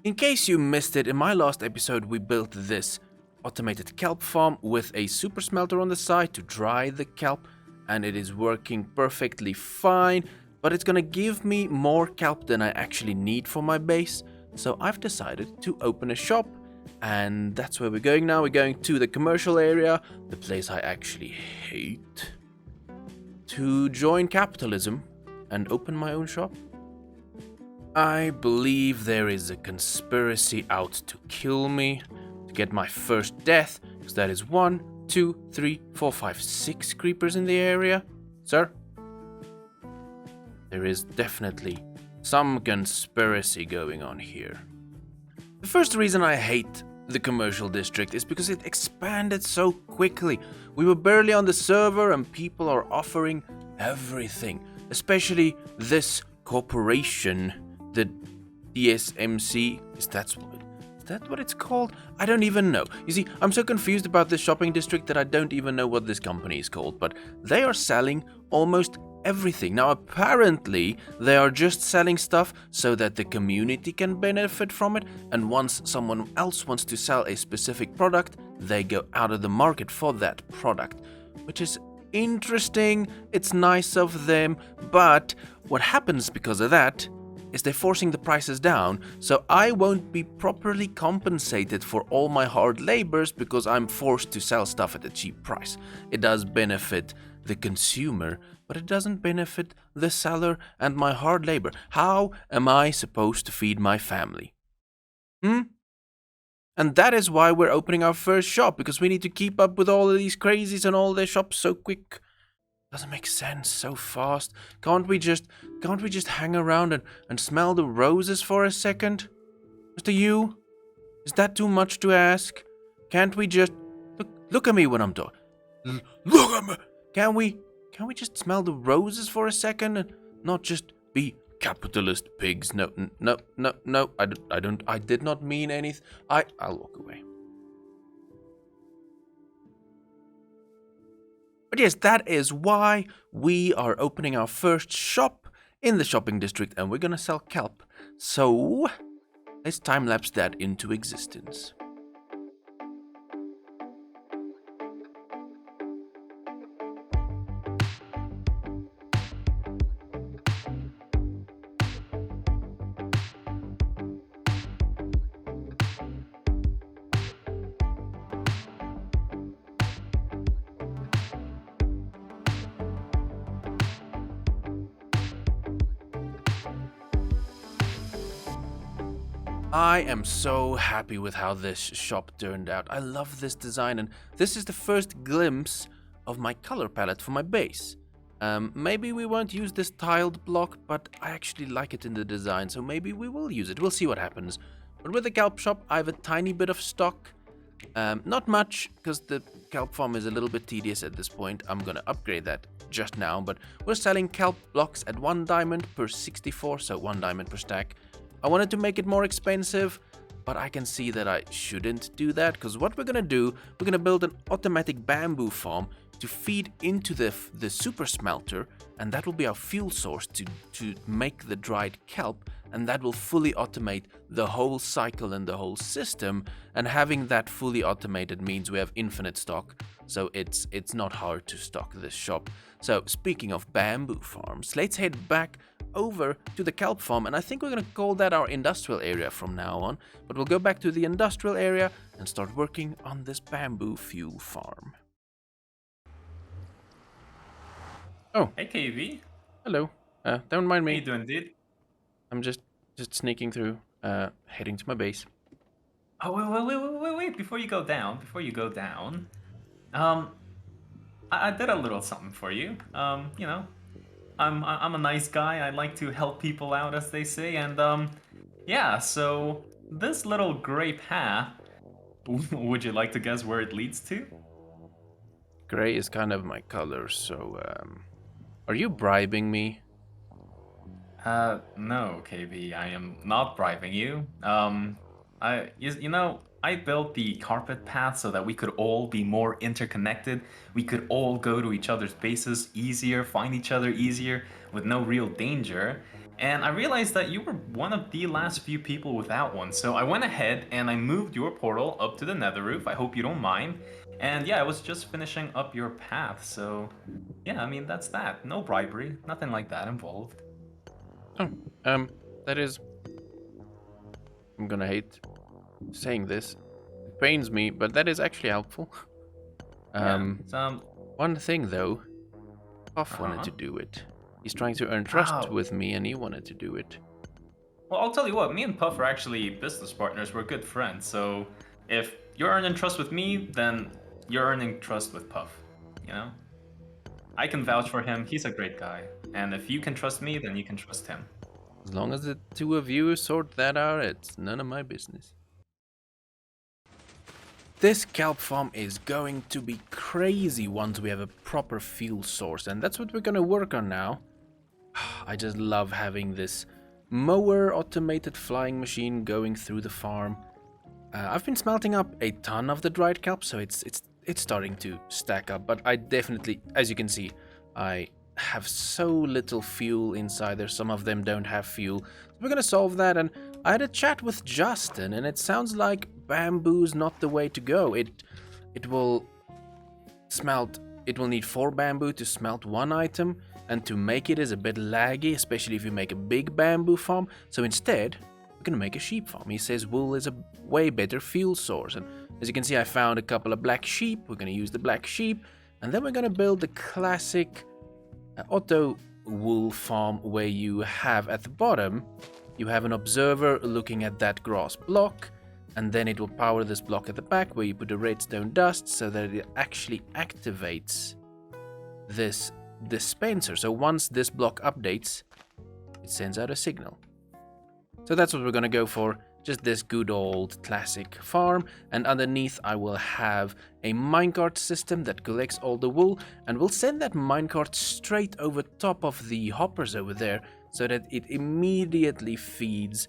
In case you missed it, in my last episode we built this automated kelp farm with a super smelter on the side to dry the kelp, and it is working perfectly fine, but it's gonna give me more kelp than I actually need for my base, so I've decided to open a shop, and that's where we're going now. We're going to the commercial area, the place I actually hate, to join capitalism and open my own shop. I believe there is a conspiracy out to kill me, to get my first death, because that is 1, 2, 3, 4, 5, 6 creepers in the area. Sir? There is definitely some conspiracy going on here. The first reason I hate the commercial district is because it expanded so quickly. We were barely on the server and people are offering everything, especially this corporation, the DSMC. Is that what it's called? I don't even know. You see, I'm so confused about this shopping district that I don't even know what this company is called, but they are selling almost everything. Now, apparently, they are just selling stuff so that the community can benefit from it, and once someone else wants to sell a specific product, they go out of the market for that product, which is interesting. It's nice of them, but what happens because of that is they're forcing the prices down, so I won't be properly compensated for all my hard labors because I'm forced to sell stuff at a cheap price. It does benefit the consumer, but it doesn't benefit the seller and my hard labor. How am I supposed to feed my family? And that is why we're opening our first shop, because we need to keep up with all of these crazies and all their shops so quick. Doesn't make sense so fast. Can't we just hang around and smell the roses for a second? Mr. Yu? Is that too much to ask? Can't we just look at me when I'm talking? Look at me! Can we just smell the roses for a second and not just be capitalist pigs? No. I did not mean anything. I'll walk away. But yes, that is why we are opening our first shop in the shopping district, and we're gonna sell kelp. So, let's time-lapse that into existence. I am so happy with how this shop turned out. I love this design, and this is the first glimpse of my color palette for my base. Maybe we won't use this tiled block, but I actually like it in the design, so maybe we will use it. We'll see what happens. But with the Kelp Shop, I have a tiny bit of stock. Not much, because the kelp farm is a little bit tedious at this point. I'm gonna upgrade that just now, but we're selling kelp blocks at 1 diamond per 64, so 1 diamond per stack. I wanted to make it more expensive, but I can see that I shouldn't do that, because what we're gonna do, we're gonna build an automatic bamboo farm to feed into the super smelter, and that will be our fuel source to make the dried kelp, and that will fully automate the whole cycle and the whole system. And having that fully automated means we have infinite stock, so it's not hard to stock this shop. So speaking of bamboo farms, let's head back over to the kelp farm, and I think we're gonna call that our industrial area from now on, but we'll go back to the industrial area and start working on this bamboo fuel farm. Oh. Hey, KV. Hello. Don't mind me. How you doing, dude? I'm just sneaking through, heading to my base. Oh, wait! Before you go down, I did a little something for you. You know, I'm a nice guy. I like to help people out, as they say, and yeah. So this little gray path, would you like to guess where it leads to? Gray is kind of my color, so are you bribing me? No, KB, I am not bribing you. You know, I built the carpet path so that we could all be more interconnected. We could all go to each other's bases easier, find each other easier, with no real danger. and I realized that you were one of the last few people without one. So I went ahead and I moved your portal up to the nether roof. I hope you don't mind. And yeah, I was just finishing up your path. So yeah, I mean, that's that. No bribery, nothing like that involved. Oh, that is. I'm gonna hate saying this. It pains me, but that is actually helpful. Yeah, Um, it's, One thing though, Puff wanted uh-huh. to do it. He's trying to earn trust Oh, with me, and he wanted to do it. well, I'll tell you what, me and Puff are actually business partners. We're good friends. So if you're earning trust with me, then you're earning trust with Puff. You know? I can vouch for him. He's a great guy. And if you can trust me, then you can trust him. As long as the two of you sort that out, it's none of my business. This kelp farm is going to be crazy once we have a proper fuel source, and that's what we're gonna work on now. I just love having this mower automated flying machine going through the farm. I've been smelting up a ton of the dried kelp, so it's starting to stack up, but I definitely, as you can see, I have so little fuel inside there. Some of them don't have fuel. So we're gonna solve that, and I had a chat with Justin, and it sounds like bamboo's not the way to go. It will smelt. It will need 4 bamboo to smelt one item, and to make it is a bit laggy, especially if you make a big bamboo farm. So instead, we're gonna make a sheep farm. He says wool is a way better fuel source, and as you can see, I found a couple of black sheep. We're gonna use the black sheep, and then we're gonna build the classic auto wool farm where you have at the bottom, you have an observer looking at that grass block, and then it will power this block at the back where you put the redstone dust so that it actually activates this dispenser. So once this block updates, it sends out a signal. So that's what we're gonna go for, just this good old classic farm, and underneath I will have a minecart system that collects all the wool, and we'll send that minecart straight over top of the hoppers over there so that it immediately feeds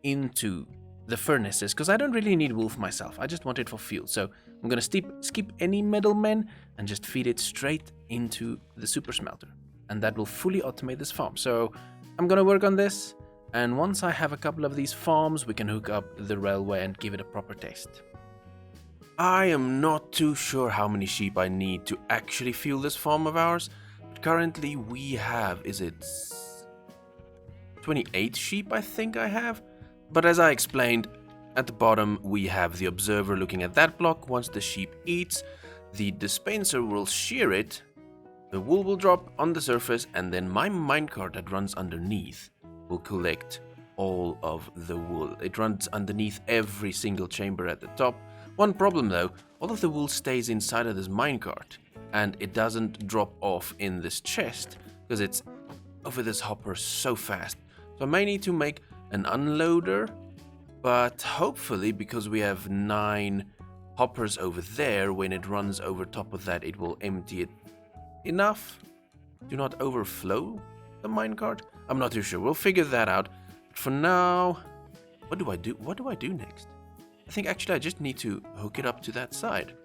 into the furnaces, because I don't really need wool for myself, I just want it for fuel. So I'm gonna skip any middlemen and just feed it straight into the super smelter, and that will fully automate this farm. So I'm gonna work on this, and once I have a couple of these farms, we can hook up the railway and give it a proper test. I am not too sure how many sheep I need to actually fuel this farm of ours, but currently we have, is it 28 sheep I think I have? But as I explained, at the bottom we have the observer looking at that block. Once the sheep eats, the dispenser will shear it, the wool will drop on the surface, and then my minecart that runs underneath will collect all of the wool. It runs underneath every single chamber at the top. One problem though, all of the wool stays inside of this minecart, and it doesn't drop off in this chest because it's over this hopper so fast. So I may need to make an unloader, but hopefully, because we have 9 hoppers over there, when it runs over top of that, it will empty it enough to not overflow the minecart. I'm not too sure. We'll figure that out. But for now, what do I do? What do I do next? I think actually I just need to hook it up to that side.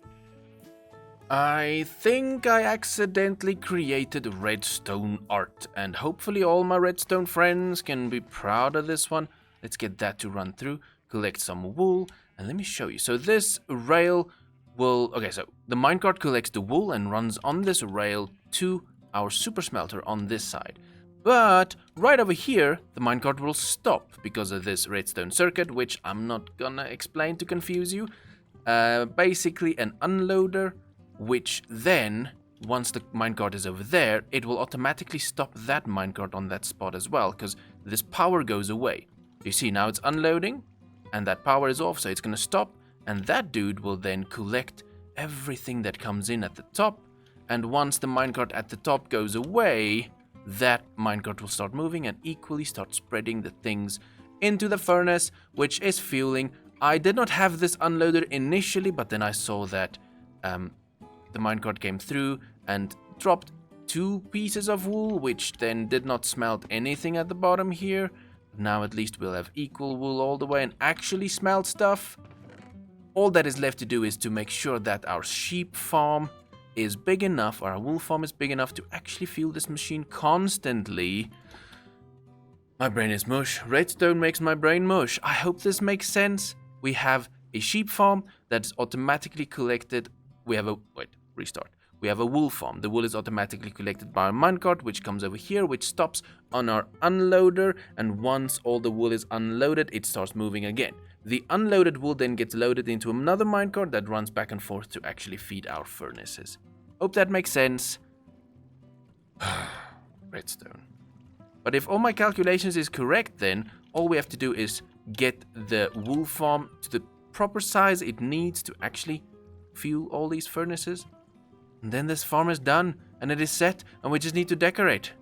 I think I accidentally created redstone art, and hopefully all my redstone friends can be proud of this one. Let's get that to run through, collect some wool, and let me show you. So this rail will... Okay, so the minecart collects the wool and runs on this rail to our super smelter on this side. But right over here, the minecart will stop because of this redstone circuit, which I'm not gonna explain to confuse you. Basically an unloader, which then, once the minecart is over there, it will automatically stop that minecart on that spot as well, because this power goes away. You see, now it's unloading, and that power is off, so it's gonna stop, and that dude will then collect everything that comes in at the top, and once the minecart at the top goes away, that minecart will start moving and equally start spreading the things into the furnace, which is fueling. I did not have this unloaded initially, but then I saw that the minecart came through and dropped 2 pieces of wool, which then did not smelt anything at the bottom here. Now at least we'll have equal wool all the way and actually smelt stuff. All that is left to do is to make sure that our sheep farm is big enough, or our wool farm is big enough to actually fuel this machine constantly. My brain is mush. Redstone makes my brain mush. I hope this makes sense. We have a sheep farm that's automatically collected. We have a... Wait, restart. We have a wool farm. The wool is automatically collected by a minecart, which comes over here, which stops on our unloader. And once all the wool is unloaded, it starts moving again. The unloaded wool then gets loaded into another minecart that runs back and forth to actually feed our furnaces. Hope that makes sense. Redstone. But if all my calculations is correct, then all we have to do is get the wool farm to the proper size it needs to actually fuel all these furnaces. And then this farm is done, and it is set, and we just need to decorate.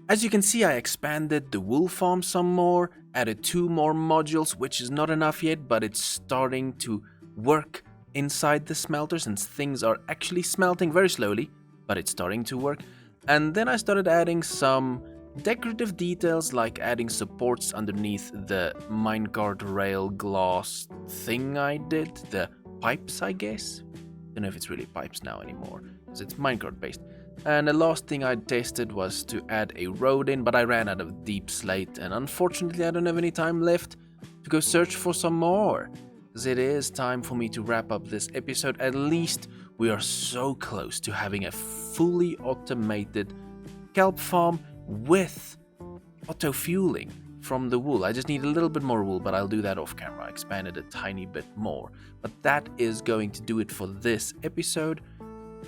As you can see, I expanded the wool farm some more, added 2 more modules, which is not enough yet, but it's starting to work inside the smelter since things are actually smelting very slowly, but it's starting to work. And then I started adding some decorative details, like adding supports underneath the minecart rail glass thing I did, the pipes, I guess. Don't know if it's really pipes now anymore, because it's minecart based. And the last thing I tested was to add a road in, but I ran out of deep slate, and unfortunately I don't have any time left to go search for some more. Because it is time for me to wrap up this episode. At least we are so close to having a fully automated kelp farm with auto fueling from the wool. I just need a little bit more wool, but I'll do that off camera. I expanded a tiny bit more. But that is going to do it for this episode.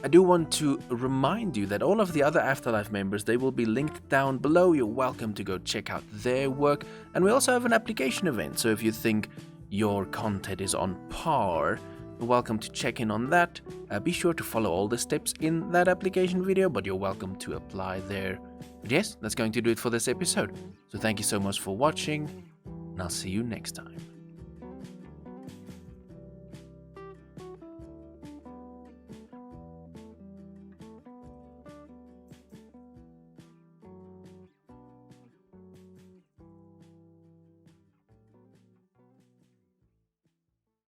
I do want to remind you that all of the other AfterLife members, they will be linked down below. You're welcome to go check out their work. And we also have an application event, so if you think your content is on par, you're welcome to check in on that. Be sure to follow all the steps in that application video, but you're welcome to apply there. But yes, that's going to do it for this episode. So thank you so much for watching, and I'll see you next time.